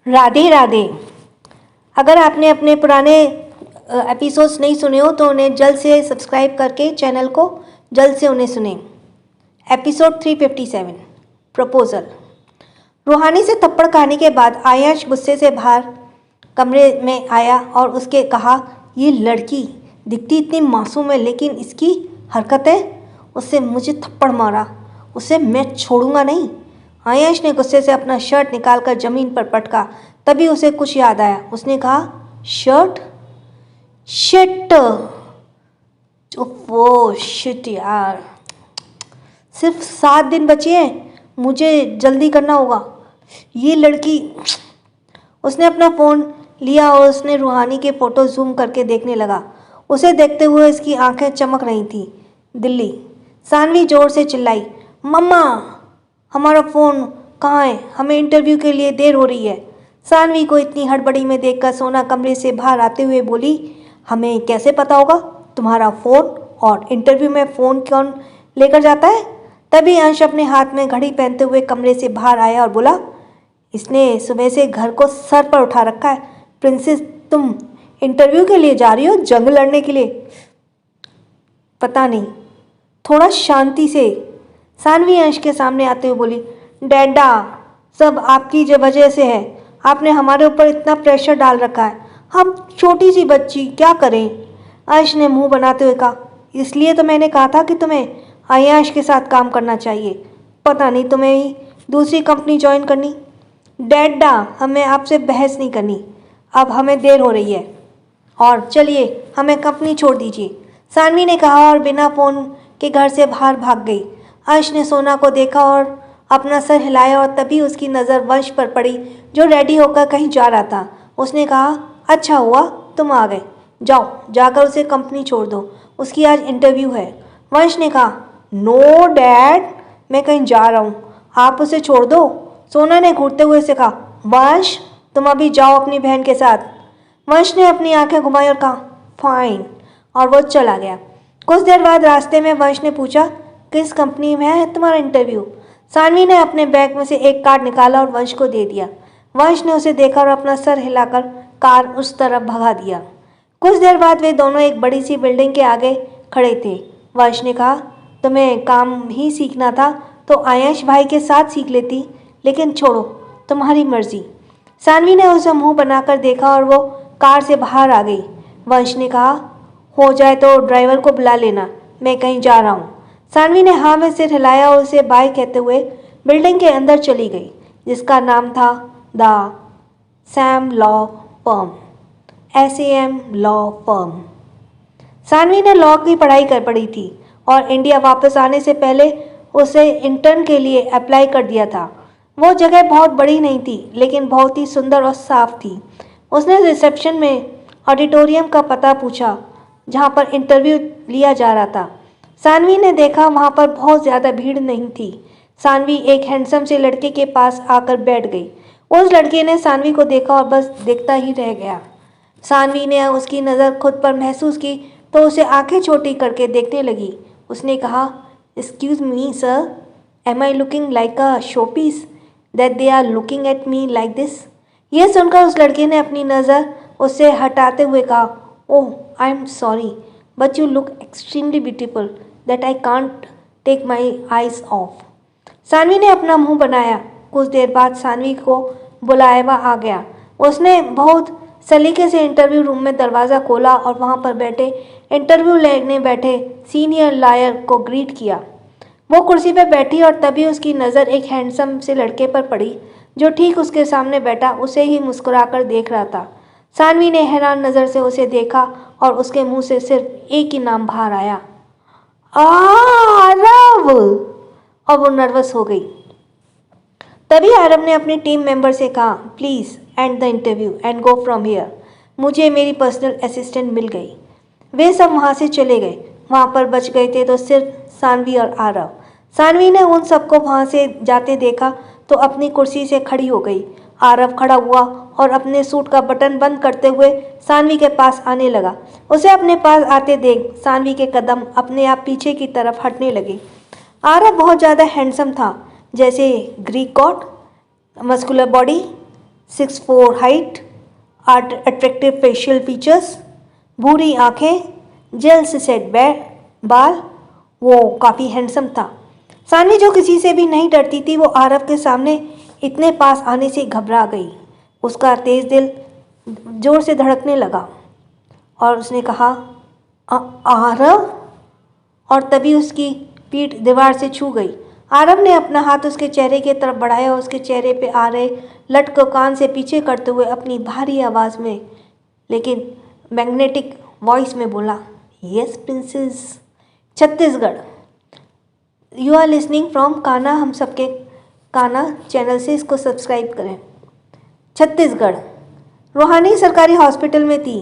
राधे राधे। अगर आपने अपने पुराने एपिसोड्स नहीं सुने हो तो उन्हें जल्द से सब्सक्राइब करके चैनल को जल्द से उन्हें सुने। Episode 357 proposal. रूहानी से थप्पड़ खाने के बाद आयश गुस्से से बाहर कमरे में आया और उसके कहा, ये लड़की दिखती इतनी मासूम है लेकिन इसकी हरकतें। उससे मुझे थप्पड़ मारा, उसे मैं छोड़ूंगा नहीं। आयश ने गुस्से से अपना शर्ट निकालकर जमीन पर पटका। तभी उसे कुछ याद आया। उसने कहा, शर्ट? शिट। वो शिट यार, सिर्फ 7 दिन बचे हैं, मुझे जल्दी करना होगा। ये लड़की। उसने अपना फ़ोन लिया और उसने रूहानी के फ़ोटो जूम करके देखने लगा। उसे देखते हुए उसकी आंखें चमक रही थीं। दिल्ली। सानवी जोर से चिल्लाई, मम्मा हमारा फ़ोन कहाँ है? हमें इंटरव्यू के लिए देर हो रही है। सानवी को इतनी हड़बड़ी में देखकर सोना कमरे से बाहर आते हुए बोली, हमें कैसे पता होगा तुम्हारा फ़ोन, और इंटरव्यू में फ़ोन कौन लेकर जाता है? तभी अंश अपने हाथ में घड़ी पहनते हुए कमरे से बाहर आया और बोला, इसने सुबह से घर को सर पर उठा रखा है। प्रिंसेस, तुम इंटरव्यू के लिए जा रही हो? जंग लड़ने के लिए? पता नहीं, थोड़ा शांति से। सानवी अंश के सामने आते हुए बोली, डैडा सब आपकी वजह से है। आपने हमारे ऊपर इतना प्रेशर डाल रखा है, हम छोटी सी बच्ची क्या करें? अंश ने मुंह बनाते हुए कहा, इसलिए तो मैंने कहा था कि तुम्हें आयश के साथ काम करना चाहिए। पता नहीं तुम्हें ही दूसरी कंपनी ज्वाइन करनी। डैडा हमें आपसे बहस नहीं करनी, अब हमें देर हो रही है और चलिए हमें कंपनी छोड़ दीजिए, सानवी ने कहा और बिना फ़ोन के घर से बाहर भाग गई। अंश ने सोना को देखा और अपना सर हिलाया और तभी उसकी नज़र वंश पर पड़ी जो रेडी होकर कहीं जा रहा था। उसने कहा, अच्छा हुआ तुम आ गए, जाओ जाकर उसे कंपनी छोड़ दो, उसकी आज इंटरव्यू है। वंश ने कहा, नो डैड, मैं कहीं जा रहा हूँ, आप उसे छोड़ दो। सोना ने घूरते हुए उसे कहा, वंश तुम अभी जाओ अपनी बहन के साथ। वंश ने अपनी आंखें घुमाई और कहा, फाइन, और वो चला गया। कुछ देर बाद रास्ते में वंश ने पूछा, किस कंपनी में है तुम्हारा इंटरव्यू? सानवी ने अपने बैग में से एक कार्ड निकाला और वंश को दे दिया। वंश ने उसे देखा और अपना सर हिलाकर कार उस तरफ भगा दिया। कुछ देर बाद वे दोनों एक बड़ी सी बिल्डिंग के आगे खड़े थे। वंश ने कहा, तुम्हें काम ही सीखना था तो आयश भाई के साथ सीख लेती, लेकिन छोड़ो, तुम्हारी मर्जी। सानवी ने उसे मुंह बनाकर देखा और वो कार से बाहर आ गई। वंश ने कहा, हो जाए तो ड्राइवर को बुला लेना, मैं कहीं जा रहा हूँ। सानवी ने हाँ में सिर हिलाया और उसे बाय कहते हुए बिल्डिंग के अंदर चली गई, जिसका नाम था the Sam law firm, SAM law firm. Saanvi ने लॉ की पढ़ाई कर पड़ी थी और इंडिया वापस आने से पहले उसे इंटर्न के लिए अप्लाई कर दिया था। वो जगह बहुत बड़ी नहीं थी लेकिन बहुत ही सुंदर और साफ थी। उसने रिसेप्शन में ऑडिटोरियम का पता पूछा जहाँ पर इंटरव्यू लिया जा रहा था। सानवी ने देखा वहाँ पर बहुत ज़्यादा भीड़ नहीं थी। सानवी एक हैंडसम से लड़के के पास आकर बैठ गई। उस लड़के ने सानवी को देखा और बस देखता ही रह गया। सानवी ने उसकी नज़र खुद पर महसूस की तो उसे आंखें छोटी करके देखने लगी। उसने कहा, excuse me sir, am I looking like a show piece that they are looking at me like this? यह सुनकर उस लड़के ने अपनी नज़र उससे हटाते हुए कहा, oh I am sorry but you look extremely beautiful that I can't take my eyes off. Saanvi ने अपना मुंह बनाया। कुछ देर बाद सानवी को बुलावा आ गया। उसने बहुत सलीके से इंटरव्यू रूम में दरवाज़ा खोला और वहाँ पर बैठे इंटरव्यू लेने बैठे सीनियर लॉयर को ग्रीट किया। वो कुर्सी पर बैठी और तभी उसकी नज़र एक हैंडसम से लड़के पर पड़ी जो ठीक उसके सामने बैठा उसे ही मुस्कुराकर देख रहा था। सानवी ने हैरान नज़र से उसे देखा और उसके मुंह से सिर्फ एक ही नाम बाहर आया, आरव। और वो नर्वस हो गई। तभी आरव ने अपनी टीम मेंबर से कहा, please and the interview and go from here. मुझे मेरी पर्सनल असिस्टेंट मिल गई। वे सब वहाँ से चले गए। वहाँ पर बच गए थे तो सिर्फ सानवी और आरव। सानवी ने उन सबको वहाँ से जाते देखा तो अपनी कुर्सी से खड़ी हो गई। आरव खड़ा हुआ और अपने सूट का बटन बंद करते हुए सानवी के पास आने लगा। उसे अपने पास आते देख सानवी के कदम अपने आप पीछे की तरफ हटने लगे। आरव बहुत ज़्यादा हैंडसम था, जैसे Greek God, muscular body, 6'4" height, attractive facial features, भूरी आंखें, जेल से सेट बाल। वो काफ़ी हैंडसम था। सानी जो किसी से भी नहीं डरती थी, वो आरव के सामने इतने पास आने से घबरा गई। उसका तेज दिल जोर से धड़कने लगा और उसने कहा, आरव। और तभी उसकी पीठ दीवार से छू गई। आरव ने अपना हाथ उसके चेहरे की तरफ बढ़ाया और उसके चेहरे पे आ रहे लट को कान से पीछे करते हुए अपनी भारी आवाज़ में लेकिन मैग्नेटिक वॉइस में बोला, yes princess. Chhattisgarh. You are listening from Kanha हम सबके काना चैनल से, इसको सब्सक्राइब करें। छत्तीसगढ़। रूहानी सरकारी हॉस्पिटल में थी।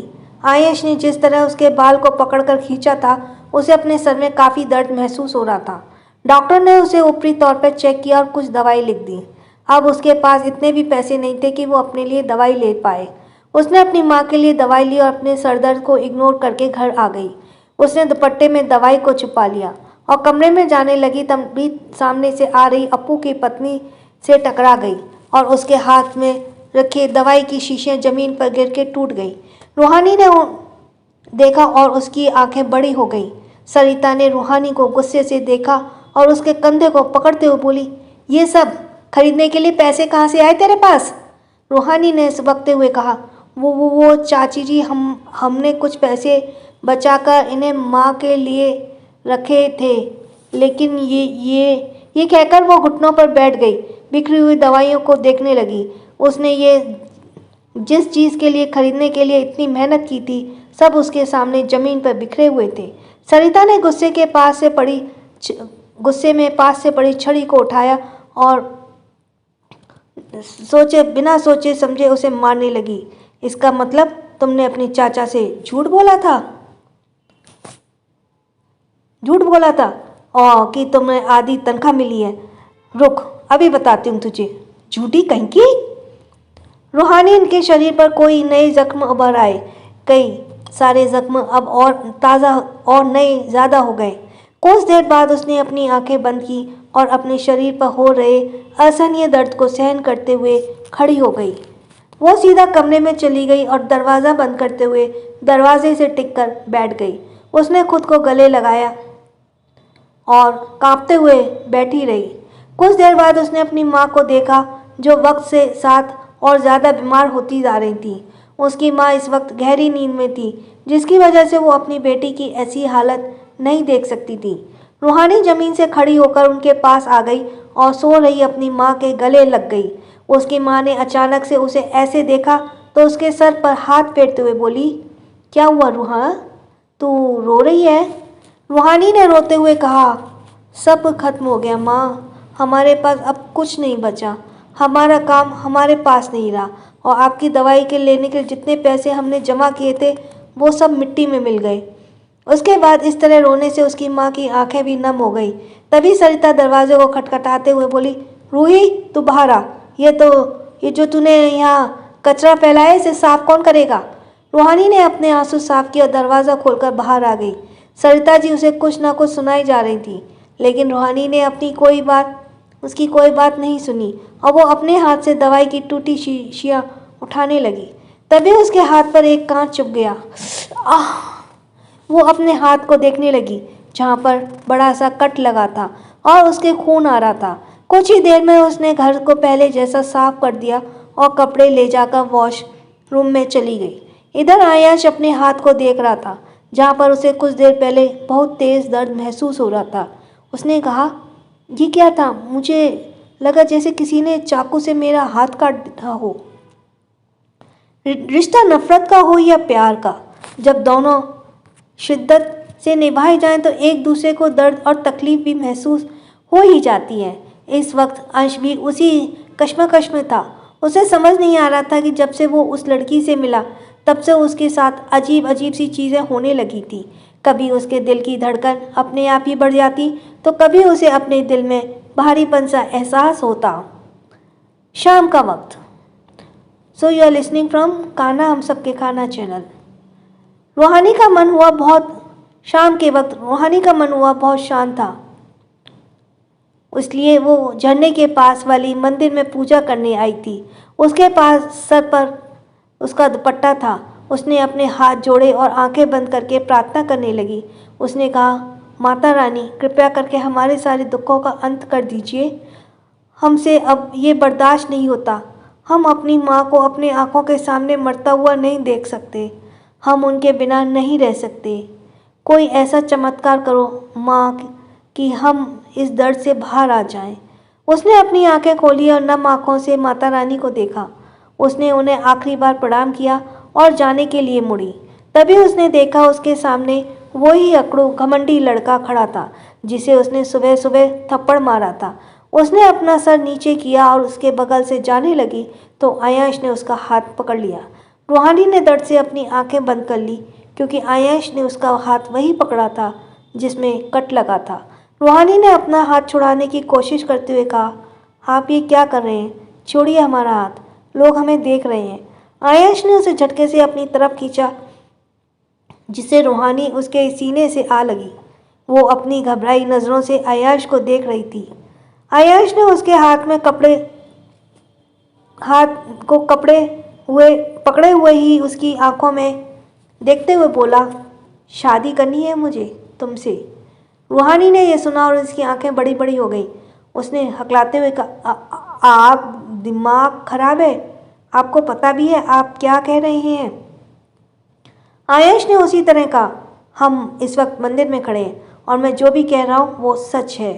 आयश ने जिस तरह उसके बाल को पकड़कर खींचा था, उसे अपने सर में काफ़ी दर्द महसूस हो रहा था। डॉक्टर ने उसे ऊपरी तौर पर चेक किया और कुछ दवाई लिख दी। अब उसके पास इतने भी पैसे नहीं थे कि वो अपने लिए दवाई ले पाए। उसने अपनी माँ के लिए दवाई ली और अपने सरदर्द को इग्नोर करके घर आ गई। उसने दुपट्टे में दवाई को छुपा लिया और कमरे में जाने लगी तभी सामने से आ रही अप्पू की पत्नी से टकरा गई और उसके हाथ में रखे दवाई की शीशियाँ ज़मीन पर गिर के टूट गई। रूहानी ने देखा और उसकी आंखें बड़ी हो गईं। सरिता ने रूहानी को गुस्से से देखा और उसके कंधे को पकड़ते हुए बोली, ये सब खरीदने के लिए पैसे कहाँ से आए तेरे पास? रूहानी ने सबकते हुए कहा, वो चाची जी, हमने कुछ पैसे बचाकर इन्हें माँ के लिए रखे थे, लेकिन ये कहकर वो घुटनों पर बैठ गई, बिखरी हुई दवाइयों को देखने लगी। उसने ये जिस चीज़ के लिए खरीदने के लिए इतनी मेहनत की थी, सब उसके सामने ज़मीन पर बिखरे हुए थे। सरिता ने गुस्से में पास से पड़ी छड़ी को उठाया और बिना सोचे समझे उसे मारने लगी। इसका मतलब तुमने अपनी चाचा से झूठ बोला था और कि तुम्हें आधी तनख्वाह मिली है। रुक, अभी बताती हूँ तुझे, झूठी कहीं की। रूहानी इनके शरीर पर कोई नए जख्म उभर आए। कई सारे जख्म अब और ताज़ा और नए ज़्यादा हो गए। कुछ देर बाद उसने अपनी आंखें बंद की और अपने शरीर पर हो रहे असहनीय दर्द को सहन करते हुए खड़ी हो गई। वो सीधा कमरे में चली गई और दरवाज़ा बंद करते हुए दरवाजे से टिककर बैठ गई। उसने खुद को गले लगाया और कांपते हुए बैठी रही। कुछ देर बाद उसने अपनी माँ को देखा, जो वक्त के साथ और ज़्यादा बीमार होती जा रही थी। उसकी माँ इस वक्त गहरी नींद में थी, जिसकी वजह से वो अपनी बेटी की ऐसी हालत नहीं देख सकती थी। रूहानी ज़मीन से खड़ी होकर उनके पास आ गई और सो रही अपनी माँ के गले लग गई। उसकी माँ ने अचानक से उसे ऐसे देखा तो उसके सर पर हाथ फेरते हुए बोली, क्या हुआ रूहा, तू रो रही है? रूहानी ने रोते हुए कहा, सब खत्म हो गया माँ, हमारे पास अब कुछ नहीं बचा। हमारा काम हमारे पास नहीं रहा और आपकी दवाई के लेने के जितने पैसे हमने जमा किए थे, वो सब मिट्टी में मिल गए। उसके बाद इस तरह रोने से उसकी माँ की आंखें भी नम हो गई। तभी सरिता दरवाजे को खटखटाते हुए बोली, रूही तू बाहर आ, ये जो तूने यहाँ कचरा फैलाया है, इसे साफ कौन करेगा? रूहानी ने अपने आंसू साफ किए और दरवाज़ा खोलकर बाहर आ गई। सरिता जी उसे कुछ ना कुछ सुनाई जा रही थी, लेकिन रूहानी ने उसकी कोई बात नहीं सुनी और वो अपने हाथ से दवाई की टूटी शीशियाँ उठाने लगी। तभी उसके हाथ पर एक कांच चुभ गया। वो अपने हाथ को देखने लगी, जहाँ पर बड़ा सा कट लगा था और उसके खून आ रहा था। कुछ ही देर में उसने घर को पहले जैसा साफ कर दिया और कपड़े ले जाकर वॉश रूम में चली गई। इधर आयाश अपने हाथ को देख रहा था, जहाँ पर उसे कुछ देर पहले बहुत तेज़ दर्द महसूस हो रहा था। उसने कहा, ये क्या था? मुझे लगा जैसे किसी ने चाकू से मेरा हाथ काटा हो। रिश्ता नफरत का हो या प्यार का, जब दोनों शिद्दत से निभाए जाएं तो एक दूसरे को दर्द और तकलीफ भी महसूस हो ही जाती है। इस वक्त अंश भी उसी कश्मकश में था। उसे समझ नहीं आ रहा था कि जब से वो उस लड़की से मिला, तब से उसके साथ अजीब अजीब सी चीज़ें होने लगी थी। कभी उसके दिल की धड़कन अपने आप ही बढ़ जाती, तो कभी उसे अपने दिल में भारीपन सा एहसास होता। शाम का वक्त। So you are listening from Kanha हम सबके खाना चैनल। रूहानी का मन हुआ बहुत शांत था। इसलिए वो झरने के पास वाली मंदिर में पूजा करने आई थी। उसके पास सर पर उसका दुपट्टा था। उसने अपने हाथ जोड़े और आंखें बंद करके प्रार्थना करने लगी। उसने कहा, माता रानी, कृपया करके हमारे सारे दुखों का अंत कर दीजिए। हमसे अब ये बर्दाश्त नहीं होता। हम अपनी माँ को अपने आँखों के सामने मरता हुआ नहीं देख सकते। हम उनके बिना नहीं रह सकते। कोई ऐसा चमत्कार करो माँ कि हम इस दर्द से बाहर आ जाएं। उसने अपनी आंखें खोली और नम आंखों से माता रानी को देखा। उसने उन्हें आखिरी बार प्रणाम किया और जाने के लिए मुड़ी। तभी उसने देखा उसके सामने वही अकड़ू घमंडी लड़का खड़ा था जिसे उसने सुबह सुबह थप्पड़ मारा था। उसने अपना सर नीचे किया और उसके बगल से जाने लगी तो आयांश ने उसका हाथ पकड़ लिया। रूहानी ने दर्द से अपनी आंखें बंद कर ली क्योंकि आयांश ने उसका हाथ वही पकड़ा था जिसमें कट लगा था। रूहानी ने अपना हाथ छुड़ाने की कोशिश करते हुए कहा, आप ये क्या कर रहे हैं? छोड़िए हमारा हाथ, लोग हमें देख रहे हैं। आयांश ने उसे झटके से अपनी तरफ खींचा जिससे रूहानी उसके सीने से आ लगी। वो अपनी घबराई नज़रों से आयांश को देख रही थी। आयांश ने उसके हाथ को पकड़े हुए ही उसकी आंखों में देखते हुए बोला, शादी करनी है मुझे तुमसे। रूहानी ने यह सुना और उसकी आंखें बड़ी बड़ी हो गईं। उसने हकलाते हुए कहा, आप दिमाग खराब है? आपको पता भी है आप क्या कह रहे हैं? आयांश ने उसी तरह कहा, हम इस वक्त मंदिर में खड़े हैं और मैं जो भी कह रहा हूँ वो सच है।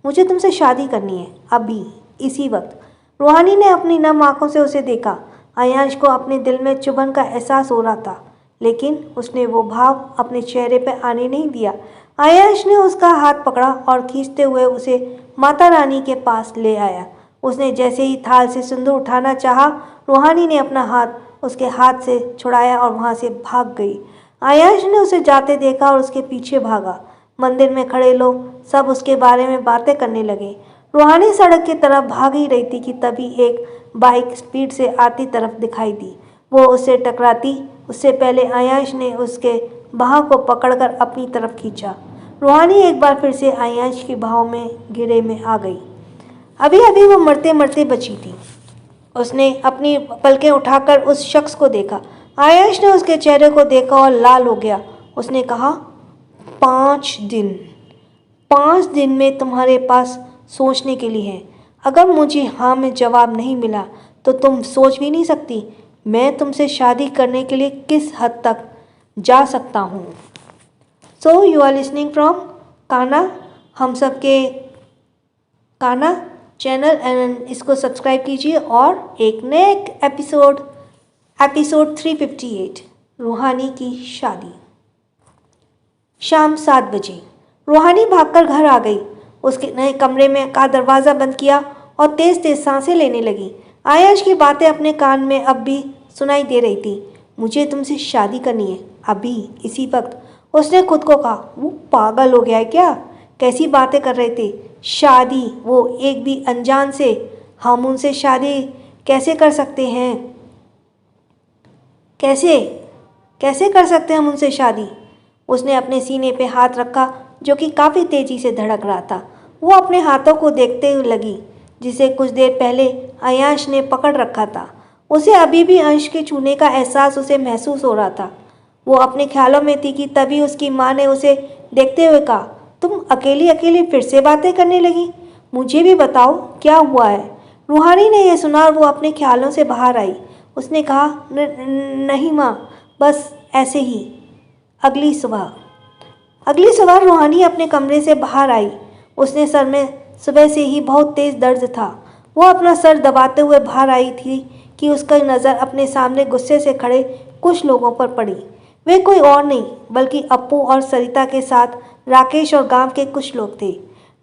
मुझे तुमसे शादी करनी है, अभी, इसी वक्त। रूहानी ने अपनी नम आंखों से उसे देखा। आयांश को अपने दिल में चुभन का एहसास हो रहा था, लेकिन उसने वो भाव अपने चेहरे पर आने नहीं दिया। आयांश ने उसका हाथ पकड़ा और खींचते हुए उसे माता रानी के पास ले आया। उसने जैसे ही थाल से सिंदूर उठाना चाहा, रूहानी ने अपना हाथ उसके हाथ से छुड़ाया और वहाँ से भाग गई। आयांश ने उसे जाते देखा और उसके पीछे भागा। मंदिर में खड़े लोग सब उसके बारे में बातें करने लगे। रूहानी सड़क की तरफ भाग ही रही थी कि तभी एक बाइक स्पीड से आती तरफ दिखाई दी। वो उससे टकराती उससे पहले आयांश ने उसके बाहों को पकड़कर अपनी तरफ खींचा। रूहानी एक बार फिर से आयांश की बाहों में घेरे में आ गई। अभी अभी वो मरते मरते बची थी। उसने अपनी पलकें उठाकर उस शख्स को देखा। आयांश ने उसके चेहरे को देखा और लाल हो गया। उसने कहा, 5 दिन में तुम्हारे पास सोचने के लिए है। अगर मुझे हाँ में जवाब नहीं मिला तो तुम सोच भी नहीं सकती मैं तुमसे शादी करने के लिए किस हद तक जा सकता हूँ। So you are listening from Kanha, हम सब के काना चैनल, एंड इसको सब्सक्राइब कीजिए। और एक नए एपिसोड 358, रूहानी की शादी। शाम 7 बजे रूहानी भागकर घर आ गई। उसके नए कमरे में का दरवाज़ा बंद किया और तेज तेज सांसें लेने लगी। आयांश की बातें अपने कान में अब भी सुनाई दे रही थी। मुझे तुमसे शादी करनी है, अभी, इसी वक्त। उसने खुद को कहा, वो पागल हो गया है क्या? कैसी बातें कर रहे थे? शादी, वो एक भी अनजान से? हम उनसे शादी कैसे कर सकते हैं? कैसे कर सकते हैं हम उनसे शादी? उसने अपने सीने पे हाथ रखा जो कि काफ़ी तेज़ी से धड़क रहा था। वो अपने हाथों को देखते हुए लगी जिसे कुछ देर पहले आयांश ने पकड़ रखा था। उसे अभी भी अंश के छूने का एहसास उसे महसूस हो रहा था। वो अपने ख्यालों में थी कि तभी उसकी माँ ने उसे देखते हुए कहा, तुम अकेली अकेली फिर से बातें करने लगी? मुझे भी बताओ क्या हुआ है? रूहानी ने यह सुना और वो अपने ख्यालों से बाहर आई। उसने कहा, नहीं माँ, बस ऐसे ही। अगली सुबह रूहानी अपने कमरे से बाहर आई। उसने सर में सुबह से ही बहुत तेज़ दर्द था। वो अपना सर दबाते हुए बाहर आई थी कि उसका नज़र अपने सामने गुस्से से खड़े कुछ लोगों पर पड़ी। वे कोई और नहीं बल्कि अप्पू और सरिता के साथ राकेश और गांव के कुछ लोग थे।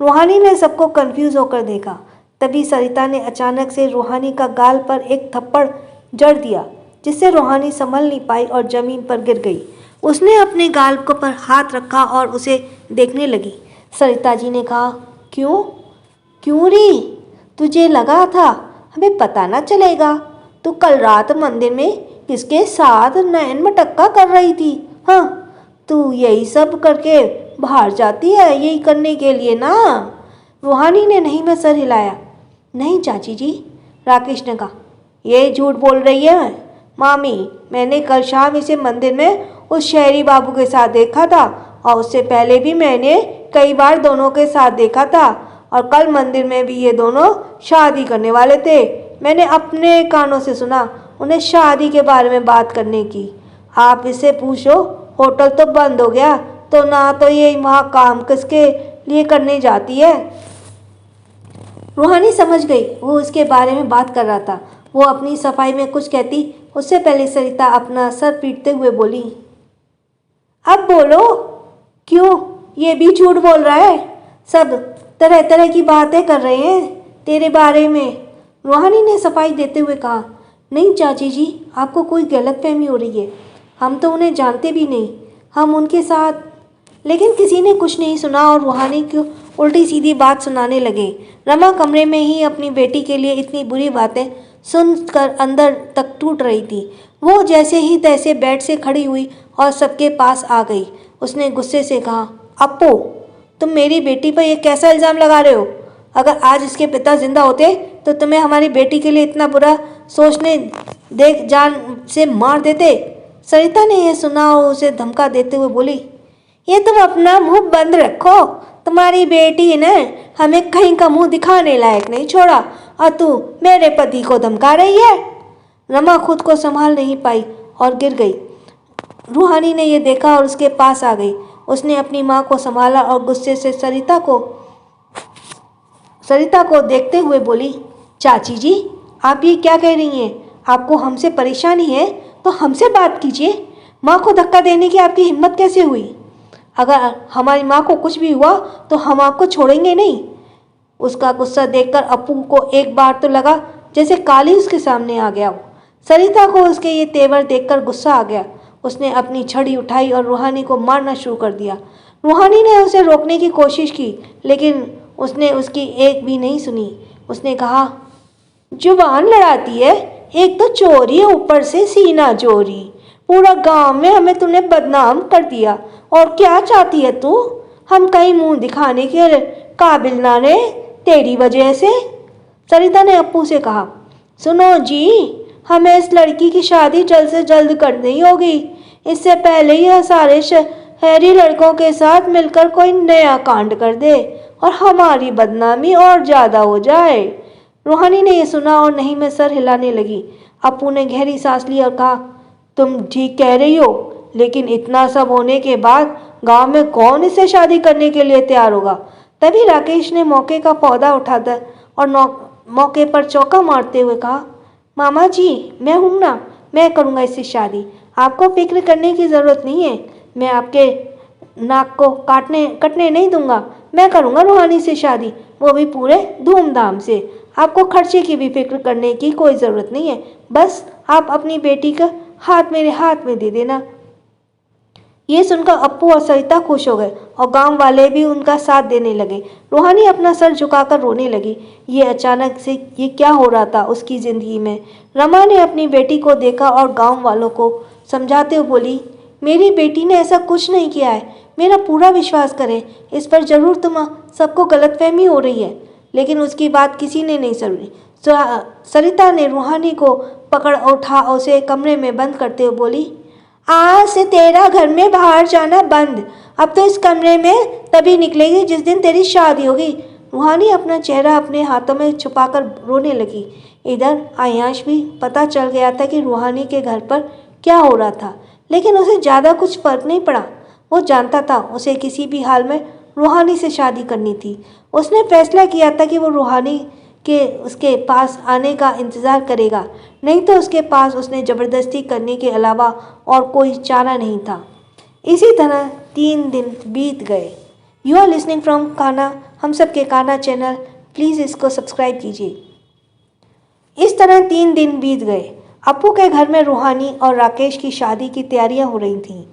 रूहानी ने सबको कंफ्यूज होकर देखा। तभी सरिता ने अचानक से रूहानी का गाल पर एक थप्पड़ जड़ दिया जिससे रूहानी संभल नहीं पाई और ज़मीन पर गिर गई। उसने अपने गाल को पर हाथ रखा और उसे देखने लगी। सरिता जी ने कहा, क्यों री? तुझे लगा था हमें पता न चलेगा? तू कल रात मंदिर में किसके साथ नैन मटक्का कर रही थी? हाँ, तू यही सब करके बाहर जाती है यही करने के लिए ना? रूहानी ने नहीं में सर हिलाया। नहीं चाची जी, राकेश ने कहा। ये झूठ बोल रही है मामी, मैंने कल शाम इसे मंदिर में उस शहरी बाबू के साथ देखा था और उससे पहले भी मैंने कई बार दोनों के साथ देखा था और कल मंदिर में भी ये दोनों शादी करने वाले थे। मैंने अपने कानों से सुना उन्हें शादी के बारे में बात करने की। आप इससे पूछो, होटल तो बंद हो गया तो ना तो ये वहाँ काम किसके लिए करने जाती है। रूहानी समझ गई वो इसके बारे में बात कर रहा था। वो अपनी सफाई में कुछ कहती उससे पहले सरिता अपना सर पीटते हुए बोली, अब बोलो, क्यों ये भी झूठ बोल रहा है? सब तरह तरह की बातें कर रहे हैं तेरे बारे में। रूहानी ने सफाई देते हुए कहा। नहीं चाची जी, आपको कोई गलतफहमी हो रही है। हम तो उन्हें जानते भी नहीं, हम उनके साथ। लेकिन किसी ने कुछ नहीं सुना और रूहानी को उल्टी सीधी बात सुनाने लगे। रमा कमरे में ही अपनी बेटी के लिए इतनी बुरी बातें सुनकर अंदर तक टूट रही थी। वो जैसे ही तैसे बेड से खड़ी हुई और सबके पास आ गई। उसने गुस्से से कहा, अप्पू, तुम मेरी बेटी पर यह कैसा इल्ज़ाम लगा रहे हो? अगर आज इसके पिता जिंदा होते तो तुम्हें हमारी बेटी के लिए इतना बुरा सोचने देख जान से मार देते। सरिता ने यह सुना और उसे धमका देते हुए बोली, ये तुम अपना मुंह बंद रखो। तुम्हारी बेटी ने हमें कहीं का मुंह दिखाने लायक नहीं छोड़ा और तू मेरे पति को धमका रही है। रमा खुद को संभाल नहीं पाई और गिर गई। रूहानी ने यह देखा और उसके पास आ गई। उसने अपनी माँ को संभाला और गुस्से से सरिता को देखते हुए बोली, चाची जी, आप ये क्या कह रही हैं? आपको हमसे परेशानी है तो हमसे बात कीजिए। माँ को धक्का देने की आपकी हिम्मत कैसे हुई? अगर हमारी माँ को कुछ भी हुआ तो हम आपको छोड़ेंगे नहीं। उसका गुस्सा देखकर अप्पू को एक बार तो लगा जैसे काली उसके सामने आ गया हो। सरिता को उसके ये तेवर देखकर गुस्सा आ गया। उसने अपनी छड़ी उठाई और रूहानी को मारना शुरू कर दिया। रूहानी ने उसे रोकने की कोशिश की लेकिन उसने उसकी एक भी नहीं सुनी। उसने कहा, जुबान लड़ाती है, एक तो चोरी, ऊपर से सीना चोरी। पूरा गांव में हमें तूने बदनाम कर दिया और क्या चाहती है तू? हम कहीं मुंह दिखाने के काबिल ना रहे तेरी वजह से। सरिता ने अप्पू से कहा, सुनो जी, हमें इस लड़की की शादी जल्द से जल्द करनी होगी। इससे पहले यह सारे शहरी लड़कों के साथ मिलकर कोई नया कांड कर दे और हमारी बदनामी और ज़्यादा हो जाए। रूहानी ने यह सुना और नहीं में सर हिलाने लगी। अप्पू ने गहरी सांस ली और कहा, तुम ठीक कह रही हो, लेकिन इतना सब होने के बाद गांव में कौन इससे शादी करने के लिए तैयार होगा? तभी राकेश ने मौके का पौधा उठाकर और मौके पर चौका मारते हुए कहा, मामा जी, मैं हूँ ना, मैं करूँगा इससे शादी। आपको फिक्र करने की ज़रूरत नहीं है। मैं आपके नाक को कटने नहीं दूंगा। मैं करूँगा रूहानी से शादी, वो भी पूरे धूमधाम से। आपको खर्चे की भी फिक्र करने की कोई ज़रूरत नहीं है। बस आप अपनी बेटी का हाथ मेरे हाथ में दे देना। ये सुनकर अप्पू और सरिता खुश हो गए और गांव वाले भी उनका साथ देने लगे। रूहानी अपना सर झुकाकर रोने लगी। ये अचानक से ये क्या हो रहा था उसकी ज़िंदगी में। रमा ने अपनी बेटी को देखा और गांव वालों को समझाते हुए बोली, मेरी बेटी ने ऐसा कुछ नहीं किया है, मेरा पूरा विश्वास करें। इस पर ज़रूर तुम सबको गलतफहमी हो रही है। लेकिन उसकी बात किसी ने नहीं सुनी। सरिता ने रूहानी को पकड़ उठा और उसे कमरे में बंद करते हुए बोली, आज से तेरा घर में बाहर जाना बंद। अब तो इस कमरे में तभी निकलेगी जिस दिन तेरी शादी होगी। रूहानी अपना चेहरा अपने हाथों में छुपाकर रोने लगी। इधर आयांश भी पता चल गया था कि रूहानी के घर पर क्या हो रहा था, लेकिन उसे ज़्यादा कुछ फर्क नहीं पड़ा। वो जानता था उसे किसी भी हाल में रूहानी से शादी करनी थी। उसने फैसला किया था कि वो रूहानी के उसके पास आने का इंतज़ार करेगा, नहीं तो उसके पास उसने ज़बरदस्ती करने के अलावा और कोई चारा नहीं था। इसी तरह 3 दिन बीत गए। You are listening from Kanha, हम सब के कान्हा चैनल। प्लीज़ इसको सब्सक्राइब कीजिए। इस तरह 3 दिन बीत गए। अप्पू के घर में रूहानी और राकेश की शादी की तैयारियां हो रही थीं।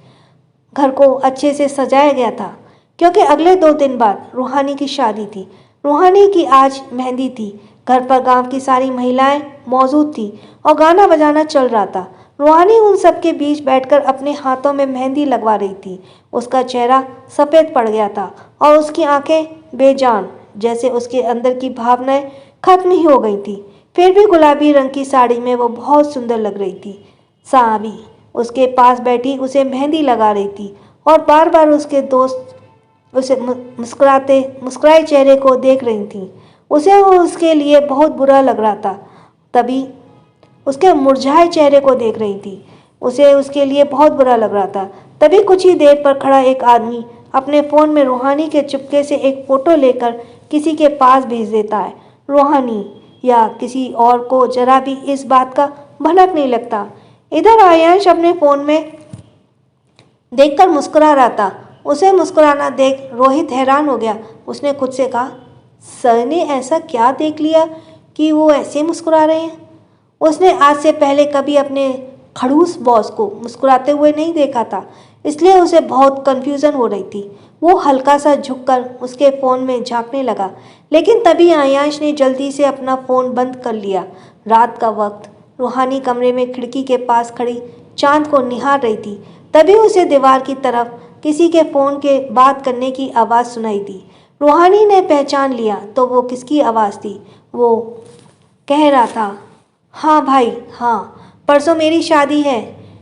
घर को अच्छे से सजाया गया था क्योंकि अगले 2 दिन बाद रूहानी की शादी थी। रूहानी की आज मेहंदी थी। घर पर गांव की सारी महिलाएं मौजूद थी और गाना बजाना चल रहा था। रूहानी उन सब के बीच बैठकर अपने हाथों में मेहंदी लगवा रही थी। उसका चेहरा सफ़ेद पड़ गया था और उसकी आंखें बेजान जैसे उसके अंदर की भावनाएं खत्म ही हो गई थी। फिर भी गुलाबी रंग की साड़ी में वो बहुत सुंदर लग रही थी। सावी उसके पास बैठी उसे मेहंदी लगा रही थी और बार बार उसके दोस्त उसे मुस्कुराए चेहरे को देख रही थी। उसे वो उसके लिए बहुत बुरा लग रहा था। तभी उसके मुरझाए चेहरे को देख रही थी। उसे उसके लिए बहुत बुरा लग रहा था। तभी कुछ ही देर पर खड़ा एक आदमी अपने फ़ोन में रूहानी के चुपके से एक फ़ोटो लेकर किसी के पास भेज देता है। रूहानी या किसी और को जरा भी इस बात का भनक नहीं लगता। इधर आयांश अपने फ़ोन में देखकर मुस्कुरा रहा था। उसे मुस्कुराना देख रोहित हैरान हो गया। उसने खुद से कहा, सर ने ऐसा क्या देख लिया कि वो ऐसे मुस्कुरा रहे हैं। उसने आज से पहले कभी अपने खड़ूस बॉस को मुस्कुराते हुए नहीं देखा था, इसलिए उसे बहुत कन्फ्यूज़न हो रही थी। वो हल्का सा झुककर उसके फ़ोन में झांकने लगा, लेकिन तभी आयांश ने जल्दी से अपना फ़ोन बंद कर लिया। रात का वक्त रूहानी कमरे में खिड़की के पास खड़ी चांद को निहार रही थी। तभी उसे दीवार की तरफ किसी के फ़ोन के बात करने की आवाज़ सुनाई दी। रूहानी ने पहचान लिया तो वो किसकी आवाज़ थी। वो कह रहा था, हाँ भाई हाँ, परसों मेरी शादी है।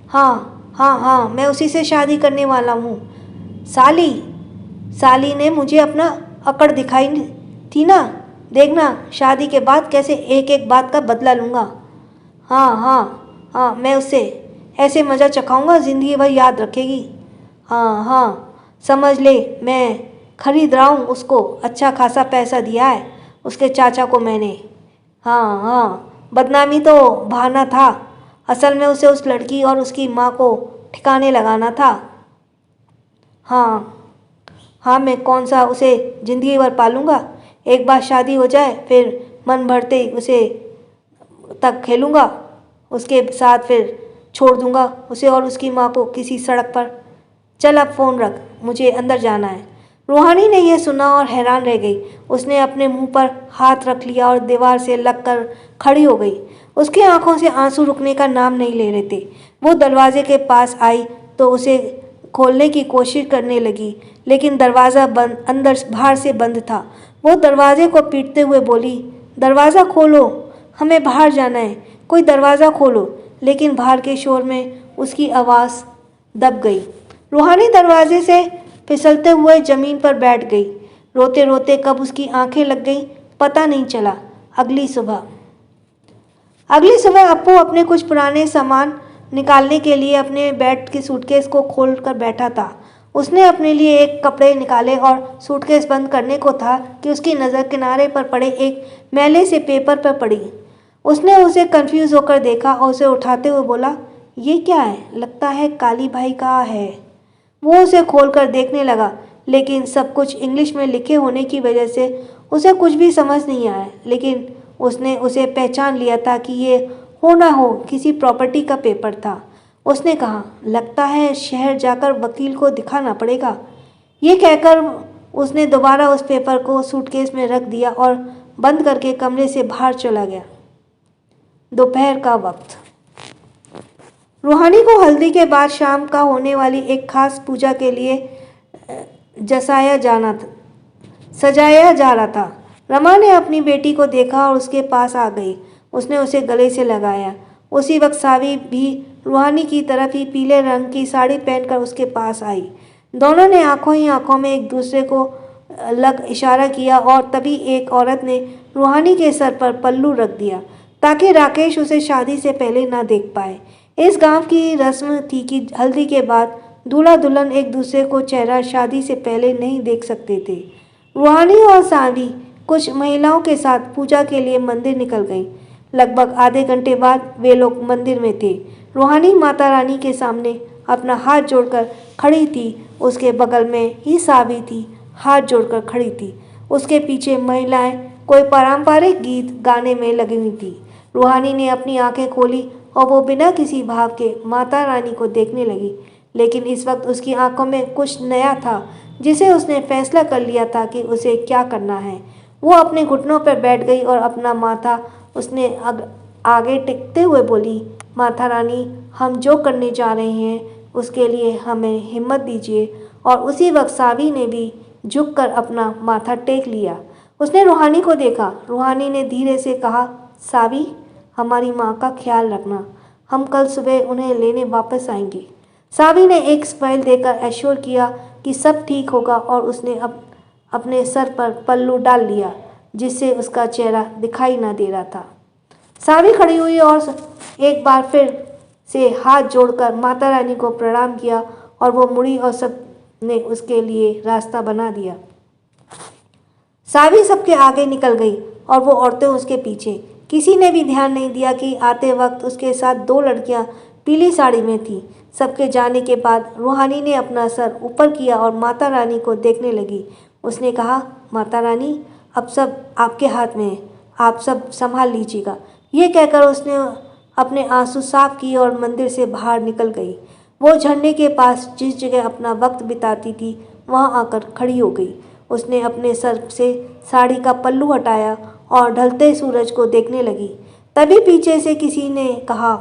हाँ हाँ हाँ, मैं उसी से शादी करने वाला हूँ। साली साली ने मुझे अपना अकड़ दिखाई थी ना, देखना शादी के बाद कैसे एक एक बात का बदला लूँगा। हाँ हाँ हाँ, मैं उससे ऐसे मज़ा चखाऊँगा ज़िंदगी भर याद रखेगी। हाँ हाँ, समझ ले, मैं खरीद रहा हूँ उसको, अच्छा खासा पैसा दिया है उसके चाचा को मैंने। हाँ हाँ, बदनामी तो बहाना था, असल में उसे उस लड़की और उसकी माँ को ठिकाने लगाना था। हाँ हाँ, मैं कौन सा उसे ज़िंदगी भर पालूँगा। एक बार शादी हो जाए फिर मन भरते उसे तक खेलूँगा, उसके साथ फिर छोड़ दूँगा उसे और उसकी माँ को किसी सड़क पर। चल अब फ़ोन रख, मुझे अंदर जाना है। रूहानी ने यह सुना और हैरान रह गई। उसने अपने मुंह पर हाथ रख लिया और दीवार से लगकर खड़ी हो गई। उसकी आंखों से आंसू रुकने का नाम नहीं ले रहे थे। वो दरवाजे के पास आई तो उसे खोलने की कोशिश करने लगी, लेकिन दरवाज़ा बंद, अंदर बाहर से बंद था। वो दरवाजे को पीटते हुए बोली, दरवाज़ा खोलो, हमें बाहर जाना है, कोई दरवाज़ा खोलो। लेकिन बाहर के शोर में उसकी आवाज़ दब गई। रूहानी दरवाजे से फिसलते हुए ज़मीन पर बैठ गई। रोते रोते कब उसकी आंखें लग गई पता नहीं चला। अगली सुबह अप्पू अपने कुछ पुराने सामान निकालने के लिए अपने बेड की सूटकेस को खोल कर बैठा था। उसने अपने लिए एक कपड़े निकाले और सूटकेस बंद करने को था कि उसकी नज़र किनारे पर पड़े एक मैले से पेपर पर पड़ी। उसने उसे कंफ्यूज होकर देखा और उसे उठाते हुए बोला, ये क्या है? लगता है काली भाई का है। वो उसे खोलकर देखने लगा, लेकिन सब कुछ इंग्लिश में लिखे होने की वजह से उसे कुछ भी समझ नहीं आया। लेकिन उसने उसे पहचान लिया था कि ये हो ना हो किसी प्रॉपर्टी का पेपर था। उसने कहा, लगता है शहर जाकर वकील को दिखाना पड़ेगा। ये कहकर उसने दोबारा उस पेपर को सूटकेस में रख दिया और बंद करके कमरे से बाहर चला गया। दोपहर का वक्त। रूहानी को हल्दी के बाद शाम का होने वाली एक खास पूजा के लिए सजाया जा रहा था। रमा ने अपनी बेटी को देखा और उसके पास आ गई। उसने उसे गले से लगाया। उसी वक्त सावी भी रूहानी की तरफ ही पीले रंग की साड़ी पहनकर उसके पास आई। दोनों ने आंखों ही आंखों में एक दूसरे को लग इशारा किया और तभी एक औरत ने रूहानी के सर पर पल्लू रख दिया ताकि राकेश उसे शादी से पहले ना देख पाए। इस गांव की रस्म थी कि हल्दी के बाद दूल्हा दुल्हन एक दूसरे को चेहरा शादी से पहले नहीं देख सकते थे। रूहानी और सावी कुछ महिलाओं के साथ पूजा के लिए मंदिर निकल गई। लगभग आधे घंटे बाद वे लोग मंदिर में थे। रूहानी माता रानी के सामने अपना हाथ जोड़कर खड़ी थी। उसके बगल में ही सावी थी, हाथ जोड़कर खड़ी थी। उसके पीछे महिलाएं कोई पारंपरिक गीत गाने में लगी हुई थी। रूहानी ने अपनी आंखें खोली और वो बिना किसी भाव के माता रानी को देखने लगी, लेकिन इस वक्त उसकी आंखों में कुछ नया था जिसे उसने फैसला कर लिया था कि उसे क्या करना है। वो अपने घुटनों पर बैठ गई और अपना माथा उसने आगे टिकते हुए बोली, माता रानी, हम जो करने जा रहे हैं उसके लिए हमें हिम्मत दीजिए। और उसी वक्त सावी ने भी झुककर अपना माथा टेक लिया। उसने रूहानी को देखा। रूहानी ने धीरे से कहा, सावी, हमारी माँ का ख्याल रखना, हम कल सुबह उन्हें लेने वापस आएंगे। सावी ने एक स्माइल देकर एश्योर किया कि सब ठीक होगा और उसने अपने सर पर पल्लू डाल लिया जिससे उसका चेहरा दिखाई न दे रहा था। सावी खड़ी हुई और एक बार फिर से हाथ जोड़कर माता रानी को प्रणाम किया और वो मुड़ी और सब ने उसके लिए रास्ता बना दिया। सावी सबके आगे निकल गई और वो औरतें उसके पीछे। किसी ने भी ध्यान नहीं दिया कि आते वक्त उसके साथ 2 लड़कियां पीली साड़ी में थीं। सबके जाने के बाद रूहानी ने अपना सर ऊपर किया और माता रानी को देखने लगी। उसने कहा, माता रानी, अब सब आपके हाथ में है, आप सब संभाल लीजिएगा। ये कहकर उसने अपने आंसू साफ किए और मंदिर से बाहर निकल गई। वो झरने के पास जिस जगह अपना वक्त बिताती थी वहां आकर खड़ी हो गई। उसने अपने सर से साड़ी का पल्लू हटाया और ढलते सूरज को देखने लगी। तभी पीछे से किसी ने कहा,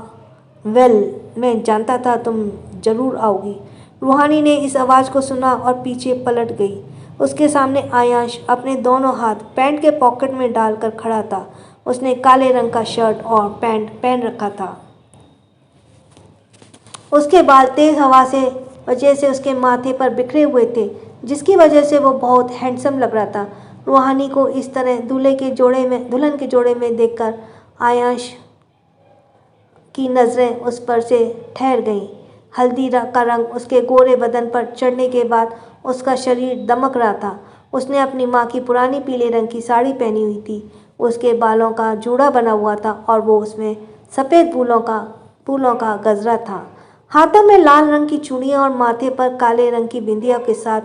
वेल, मैं जानता था तुम जरूर आओगी। रूहानी ने इस आवाज़ को सुना और पीछे पलट गई। उसके सामने आयांश अपने दोनों हाथ पैंट के पॉकेट में डालकर खड़ा था। उसने काले रंग का शर्ट और पैंट पहन रखा था। उसके बाल तेज हवा से वजह से उसके माथे पर बिखरे हुए थे, जिसकी वजह से वो बहुत हैंडसम लग रहा था। रूहानी को इस तरह दुल्हन के जोड़े में देखकर आयांश की नज़रें उस पर से ठहर गईं। हल्दी का रंग उसके गोरे बदन पर चढ़ने के बाद उसका शरीर दमक रहा था। उसने अपनी माँ की पुरानी पीले रंग की साड़ी पहनी हुई थी। उसके बालों का जूड़ा बना हुआ था और वो उसमें सफ़ेद फूलों का गजरा था। हाथों में लाल रंग की चूड़ियाँ और माथे पर काले रंग की बिंदिया के साथ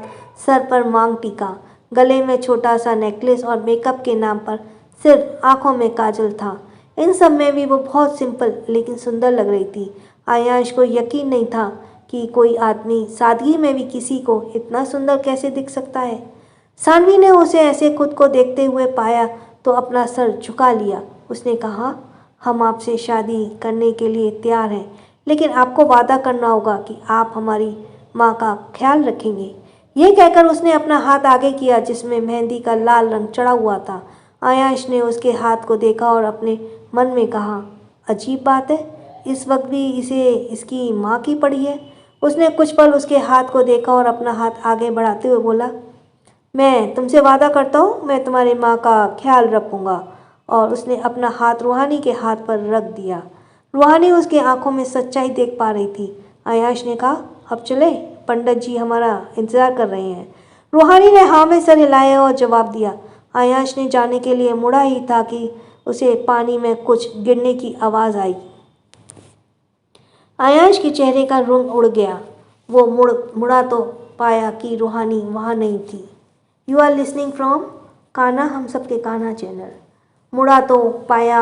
सर पर मांग टीका, गले में छोटा सा नेकलेस और मेकअप के नाम पर सिर्फ आंखों में काजल था। इन सब में भी वो बहुत सिंपल लेकिन सुंदर लग रही थी। आयांश को यकीन नहीं था कि कोई आदमी सादगी में भी किसी को इतना सुंदर कैसे दिख सकता है। सानवी ने उसे ऐसे खुद को देखते हुए पाया तो अपना सर झुका लिया। उसने कहा, हम आपसे शादी करने के लिए तैयार हैं, लेकिन आपको वादा करना होगा कि आप हमारी माँ का ख्याल रखेंगे। ये कहकर उसने अपना हाथ आगे किया जिसमें मेहंदी का लाल रंग चढ़ा हुआ था। आयांश ने उसके हाथ को देखा और अपने मन में कहा, अजीब बात है, इस वक्त भी इसे इसकी माँ की पड़ी है। उसने कुछ पल उसके हाथ को देखा और अपना हाथ आगे बढ़ाते हुए बोला, मैं तुमसे वादा करता हूँ, मैं तुम्हारी माँ का ख्याल रखूँगा। और उसने अपना हाथ रूहानी के हाथ पर रख दिया। रूहानी उसके आंखों में सच्चाई देख पा रही थी। आयांश ने कहा, अब चले, पंडित जी हमारा इंतज़ार कर रहे हैं। रूहानी ने हाँ में सर हिलाया और जवाब दिया। आयांश ने जाने के लिए मुड़ा ही था कि उसे पानी में कुछ गिरने की आवाज़ आई। आयांश के चेहरे का रंग उड़ गया। वो मुड़ा तो पाया कि रूहानी वहाँ नहीं थी। You are listening from Kanha हम सबके कान्हा चैनल। मुड़ा तो पाया